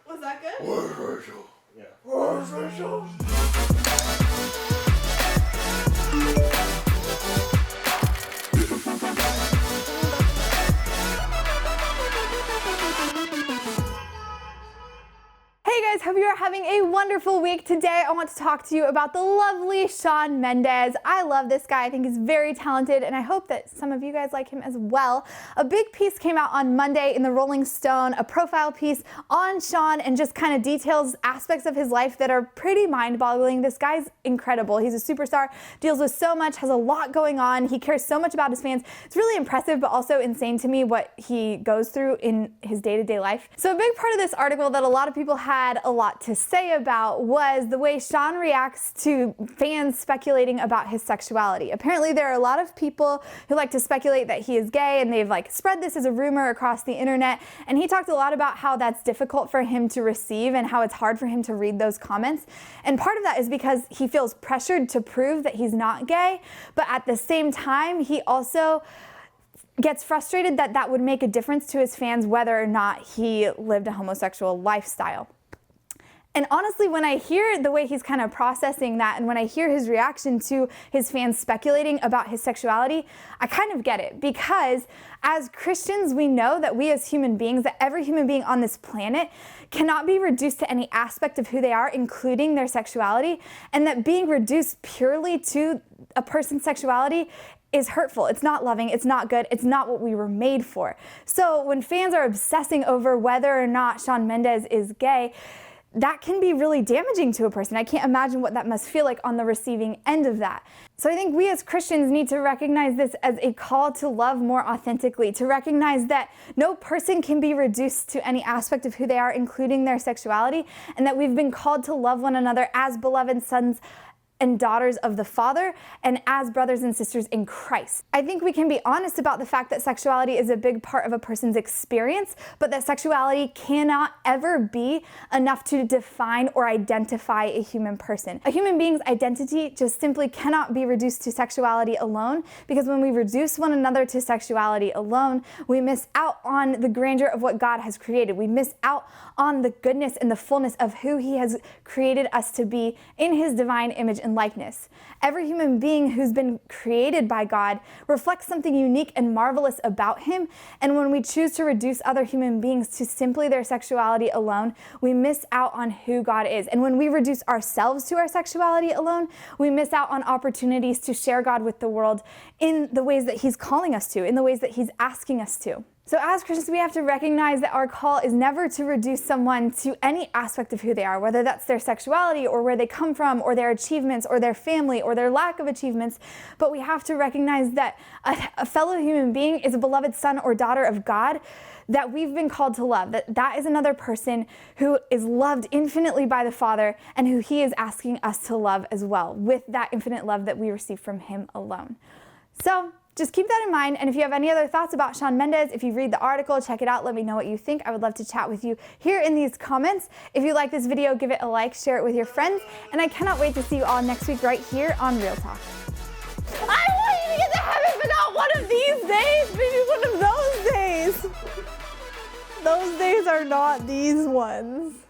Was that good? Hey guys, hope you are having a wonderful week. Today I want to talk to you about the lovely Shawn Mendes. I love this guy. I think he's very talented and I hope that some of you guys like him as well. A big piece came out on Monday in the Rolling Stone, a profile piece on Shawn, and just kind of details aspects of his life that are pretty mind-boggling. This guy's incredible. He's a superstar, deals with so much, has a lot going on. He cares so much about his fans. It's really impressive, but also insane to me what he goes through in his day-to-day life. So a big part of this article that a lot of people had a lot to say about was the way Shawn reacts to fans speculating about his sexuality. Apparently there are a lot of people who like to speculate that he is gay, and they've spread this as a rumor across the internet, and he talked a lot about how that's difficult for him to receive and how it's hard for him to read those comments. And part of that is because he feels pressured to prove that he's not gay, but at the same time he also gets frustrated that that would make a difference to his fans whether or not he lived a homosexual lifestyle. And honestly, when I hear the way he's kind of processing that, and when I hear his reaction to his fans speculating about his sexuality, I kind of get it. Because as Christians, we know that we as human beings, that every human being on this planet cannot be reduced to any aspect of who they are, including their sexuality, and that being reduced purely to a person's sexuality is hurtful. It's not loving, it's not good, it's not what we were made for. So when fans are obsessing over whether or not Shawn Mendes is gay, that can be really damaging to a person. I can't imagine what that must feel like on the receiving end of that. So I think we as Christians need to recognize this as a call to love more authentically, to recognize that no person can be reduced to any aspect of who they are, including their sexuality, and that we've been called to love one another as beloved sons and daughters of the Father, and as brothers and sisters in Christ. I think we can be honest about the fact that sexuality is a big part of a person's experience, but that sexuality cannot ever be enough to define or identify a human person. A human being's identity just simply cannot be reduced to sexuality alone, because when we reduce one another to sexuality alone, we miss out on the grandeur of what God has created. We miss out on the goodness and the fullness of who He has created us to be in His divine image and likeness. Every human being who's been created by God reflects something unique and marvelous about Him, and when we choose to reduce other human beings to simply their sexuality alone, we miss out on who God is. And when we reduce ourselves to our sexuality alone, we miss out on opportunities to share God with the world in the ways that He's calling us to, in the ways that He's asking us to. So as Christians, we have to recognize that our call is never to reduce someone to any aspect of who they are, whether that's their sexuality or where they come from or their achievements or their family or their lack of achievements. But we have to recognize that a fellow human being is a beloved son or daughter of God that we've been called to love, that is another person who is loved infinitely by the Father and who He is asking us to love as well, with that infinite love that we receive from Him alone. So just keep that in mind, and if you have any other thoughts about Shawn Mendes, if you read the article, check it out, let me know what you think. I would love to chat with you here in these comments. If you like this video, give it a like, share it with your friends, and I cannot wait to see you all next week right here on Real Talk. I want you to get to heaven, but not one of these days, maybe one of those days. Those days are not these ones.